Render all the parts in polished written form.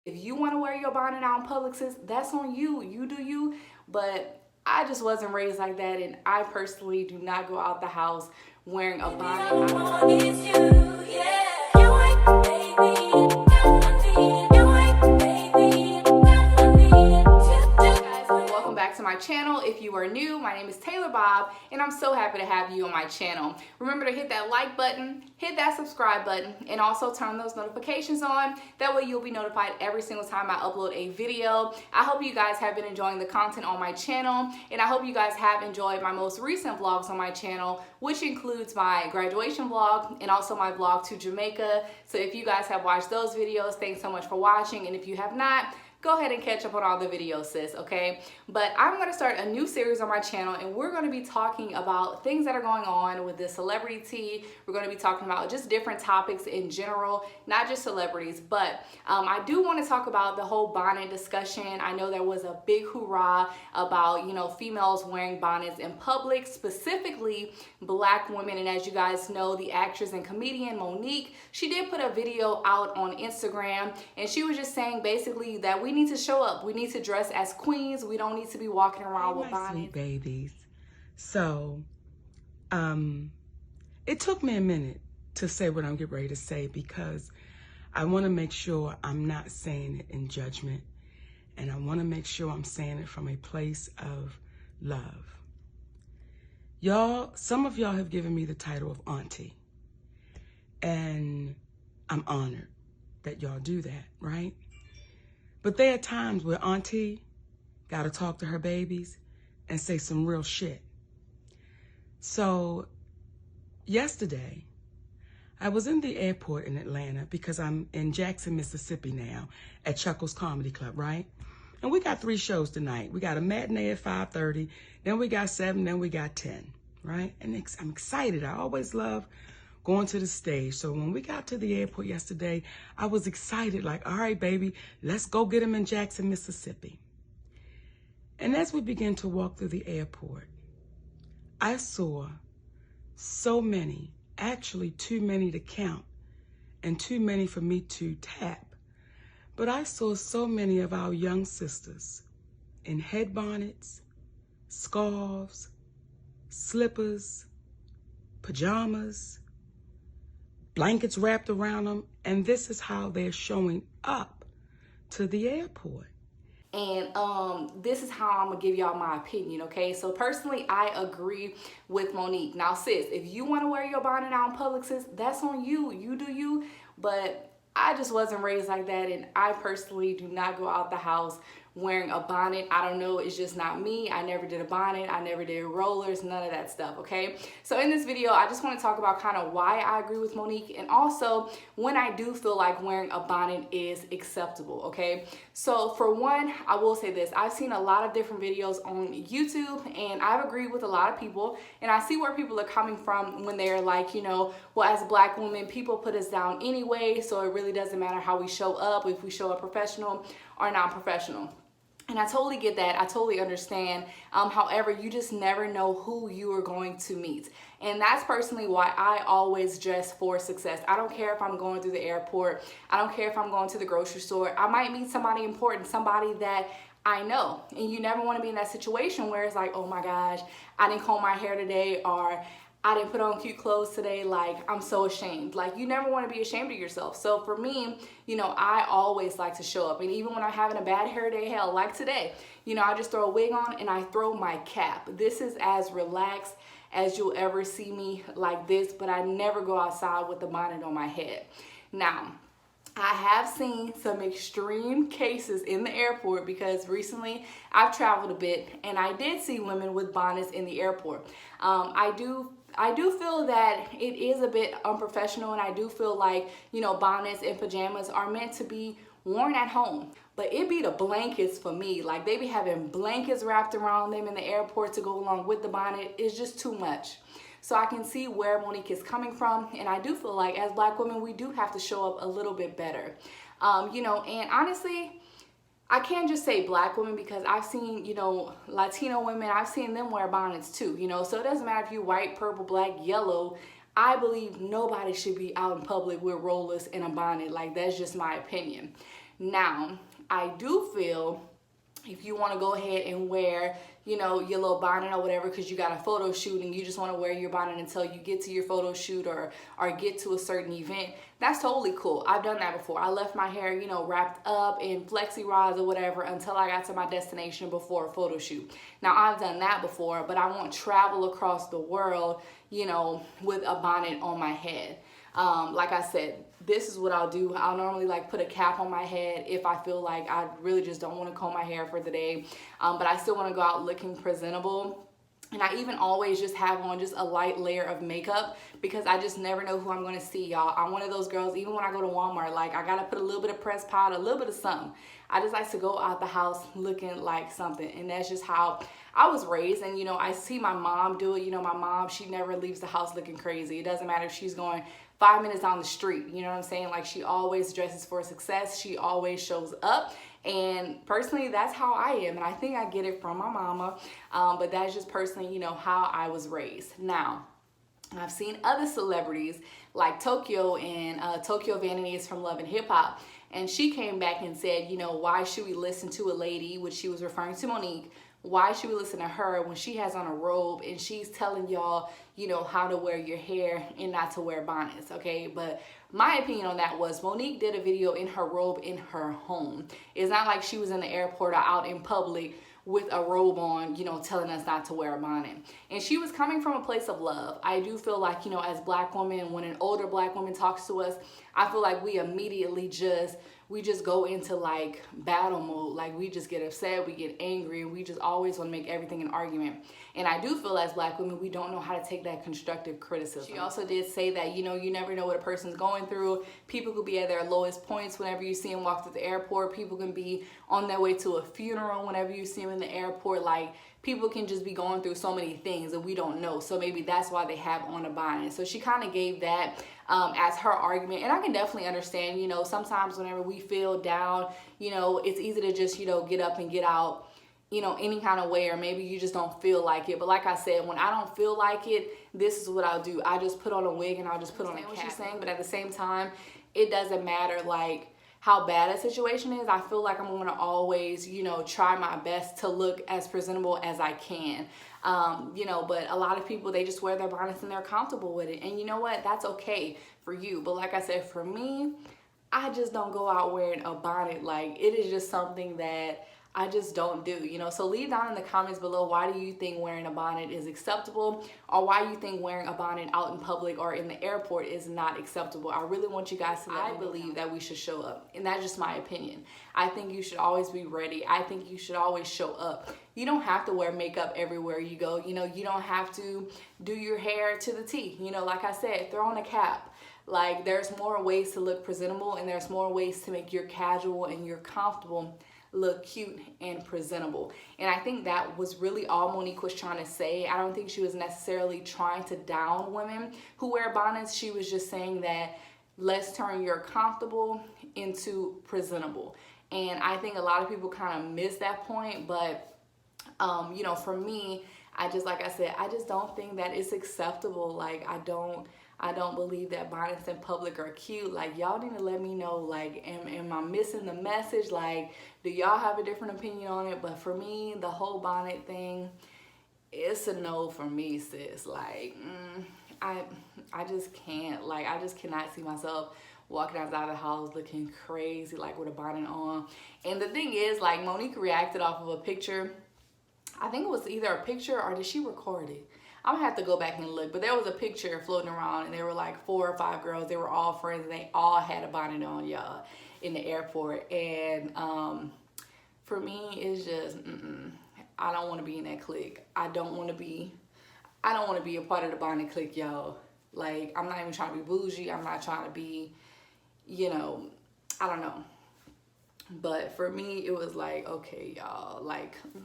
If you want to wear your bonnet out in public, sis, that's on you. You do you. But I just wasn't raised like that, and I personally do not go out the house wearing a bonnet. Welcome back to my channel. If you are new, my name is Taylor Bob, and I'm so happy to have you on my channel. Remember to hit that like button, hit that subscribe button, and also turn those notifications on. That way you'll be notified every single time I upload a video. I hope you guys have been enjoying the content on my channel, and I hope you guys have enjoyed my most recent vlogs on my channel, which includes my graduation vlog and also my vlog to Jamaica. So if you guys have watched those videos, thanks so much for watching, and if you have not, go ahead and catch up on all the videos, sis, okay? But I'm gonna start a new series on my channel, and we're gonna be talking about things that are going on with the celebrity tea. We're gonna be talking about just different topics in general, not just celebrities, but I do wanna talk about the whole bonnet discussion. I know there was a big hoorah about, females wearing bonnets in public, specifically Black women. And as you guys know, the actress and comedian Monique, she did put a video out on Instagram, and she was just saying basically that we need to show up. We need to dress as queens. We don't need to be walking around with bonnets. Sweet babies. So, it took me a minute to say what I'm getting ready to say because I want to make sure I'm not saying it in judgment, and I want to make sure I'm saying it from a place of love. Y'all, some of y'all have given me the title of auntie, and I'm honored that y'all do that, right? But there are times where auntie got to talk to her babies and say some real shit. So yesterday, I was in the airport in Atlanta because I'm in Jackson, Mississippi now at Chuckles Comedy Club, right? And we got 3 shows tonight. We got a matinee at 5:30, then we got 7, then we got 10, right? And I'm excited. I always love going to the stage. So when we got to the airport yesterday, I was excited, like, all right, baby, let's go get him in Jackson, Mississippi. And as we began to walk through the airport, I saw so many, actually too many to count and too many for me to tap. But I saw so many of our young sisters in head bonnets, scarves, slippers, pajamas, blankets wrapped around them, and this is how they're showing up to the airport. And this is how I'm gonna give y'all my opinion, okay? So personally, I agree with Monique. Now, sis, if you want to wear your bonnet out in public, sis, that's on you. You do you. But I just wasn't raised like that, and I personally do not go out the house wearing a bonnet. I don't know, it's just not me. I never did a bonnet, I never did rollers, none of that stuff, okay? So in this video, I just want to talk about kind of why I agree with Monique, and also when I do feel like wearing a bonnet is acceptable, okay? So for one, I will say this, I've seen a lot of different videos on YouTube, and I've agreed with a lot of people, and I see where people are coming from when they're like, well, as Black women, people put us down anyway, so it really doesn't matter how we show up, if we show up professional or non-professional. And I totally get that. I totally understand. However, you just never know who you are going to meet. And that's personally why I always dress for success. I don't care if I'm going through the airport. I don't care if I'm going to the grocery store. I might meet somebody important, somebody that I know. And you never want to be in that situation where it's like, oh my gosh, I didn't comb my hair today, or I didn't put on cute clothes today, like I'm so ashamed. Like you never want to be ashamed of yourself. So for me, I always like to show up. And even when I'm having a bad hair day, hell, like today, I just throw a wig on and I throw my cap. This is as relaxed as you'll ever see me like this, but I never go outside with the bonnet on my head. Now, I have seen some extreme cases in the airport because recently I've traveled a bit and I did see women with bonnets in the airport. I do feel that it is a bit unprofessional, and I do feel like, bonnets and pajamas are meant to be worn at home. But it be the blankets for me. Like they be having blankets wrapped around them in the airport to go along with the bonnet. It's just too much. So I can see where Monique is coming from, and I do feel like as Black women, we do have to show up a little bit better. And honestly, I can't just say Black women because I've seen, Latino women, I've seen them wear bonnets too, so it doesn't matter if you're white, purple, black, yellow. I believe nobody should be out in public with rollers and a bonnet. Like, that's just my opinion. Now, I do feel if you want to go ahead and wear, your little bonnet or whatever because you got a photo shoot and you just want to wear your bonnet until you get to your photo shoot or get to a certain event, that's totally cool. I've done that before. I left my hair, wrapped up in flexi rods or whatever until I got to my destination before a photo shoot. Now, I've done that before, but I won't travel across the world, with a bonnet on my head. Like I said, this is what I'll do. I'll normally put a cap on my head if I feel like I really just don't want to comb my hair for the day. But I still want to go out looking presentable. And I even always just have on just a light layer of makeup because I just never know who I'm going to see, y'all. I'm one of those girls, even when I go to Walmart, I got to put a little bit of pressed powder, a little bit of something. I just like to go out the house looking like something. And that's just how I was raised. And, I see my mom do it. My mom, she never leaves the house looking crazy. It doesn't matter if she's going 5 minutes down the street. You know what I'm saying? She always dresses for success. She always shows up. And personally, that's how I am. And I think I get it from my mama. But that's just personally, how I was raised. Now, I've seen other celebrities like Tokyo and Tokyo Vanity is from Love and Hip Hop. And she came back and said, why should we listen to a lady, which she was referring to Monique, why should we listen to her when she has on a robe and she's telling y'all, how to wear your hair and not to wear bonnets, okay? But my opinion on that was Monique did a video in her robe in her home. It's not like she was in the airport or out in public with a robe on, telling us not to wear a bonnet. And she was coming from a place of love. I do feel like, as Black women, when an older Black woman talks to us, I feel like we immediately just go into battle mode. We just get upset, we get angry, and we just always want to make everything an argument. And I do feel as Black women, we don't know how to take that constructive criticism. She also did say that, you never know what a person's going through. People could be at their lowest points whenever you see them walk through the airport. People can be on their way to a funeral whenever you see them in the airport. People can just be going through so many things and we don't know. So maybe that's why they have on a bonnet. So she kind of gave that as her argument. And I can definitely understand, sometimes whenever we feel down, it's easy to just, get up and get out, any kind of way, or maybe you just don't feel like it. But like I said, when I don't feel like it, this is what I'll do. I just put on a wig and I'll just put on a cap. What she's saying, but at the same time, it doesn't matter how bad a situation is. I feel like I'm going to always, try my best to look as presentable as I can. But a lot of people, they just wear their bonnets and they're comfortable with it. And you know what? That's okay for you. But like I said, for me, I just don't go out wearing a bonnet. It is just something that I just don't do, So leave down in the comments below, why do you think wearing a bonnet is acceptable, or why you think wearing a bonnet out in public or in the airport is not acceptable. I really want you guys to know. I believe that we should show up, and that's just my opinion. I think you should always be ready. I think you should always show up. You don't have to wear makeup everywhere you go. You don't have to do your hair to the T. Like I said, throw on a cap. There's more ways to look presentable, and there's more ways to make your casual and your comfortable look cute and presentable. And I think that was really all Monique was trying to say. I don't think she was necessarily trying to down women who wear bonnets. She was just saying that let's turn your comfortable into presentable. And I think a lot of people kind of miss that point. But for me, like I said, I just don't think that it's acceptable. I don't believe that bonnets in public are cute. Y'all need to let me know, am I missing the message? Do y'all have a different opinion on it? But for me, the whole bonnet thing, it's a no for me, sis. I just can't. I just cannot see myself walking outside the house looking crazy, with a bonnet on. And the thing is, Monique reacted off of a picture. I think it was either a picture or did she record it? I'm gonna have to go back and look, but there was a picture floating around and there were 4 or 5 girls. They were all friends and they all had a bonnet on, y'all, in the airport. And for me, it's just, I don't want to be in that clique. I don't want to be a part of the bonnet clique, y'all. I'm not even trying to be bougie. I'm not trying to be, I don't know. But for me, it was okay, y'all,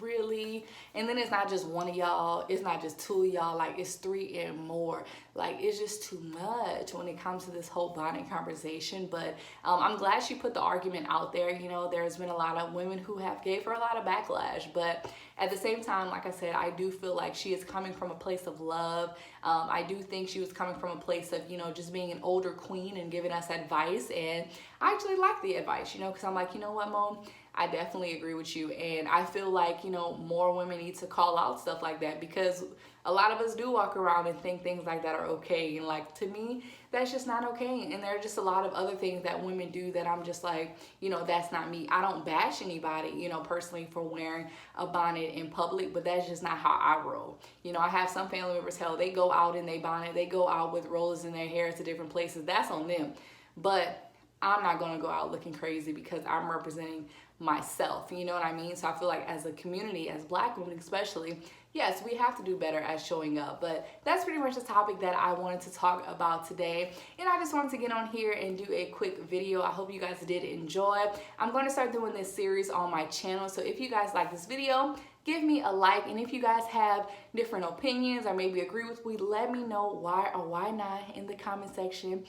really? And then it's not just one of y'all, it's not just 2 of y'all, it's 3 and more. It's just too much when it comes to this whole bonnet conversation. But I'm glad she put the argument out there. There's been a lot of women who have gave her a lot of backlash, but at the same time, like I said, I do feel like she is coming from a place of love. I do think she was coming from a place of, just being an older queen and giving us advice. And I actually like the advice, because I'm like, you know what, Mo, I definitely agree with you. And I feel like, more women need to call out stuff like that, because a lot of us do walk around and think things like that are okay. And like, to me, that's just not okay. And there are just a lot of other things that women do that I'm just like, that's not me. I don't bash anybody, personally for wearing a bonnet in public, but that's just not how I roll. I have some family members, hell, they go out in their bonnet, they go out with rollers in their hair to different places. That's on them. But I'm not going to go out looking crazy because I'm representing myself. You know what I mean? So I feel like as a community, as Black women especially, yes, we have to do better at showing up. But that's pretty much the topic that I wanted to talk about today. And I just wanted to get on here and do a quick video. I hope you guys did enjoy. I'm going to start doing this series on my channel. So if you guys like this video, give me a like. And if you guys have different opinions or maybe agree with me, let me know why or why not in the comment section.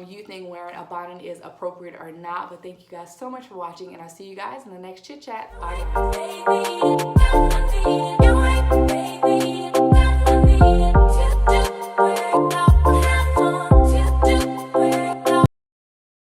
You think wearing a bonnet is appropriate or not. But thank you guys so much for watching, and I'll see you guys in the next chit chat. Bye guys.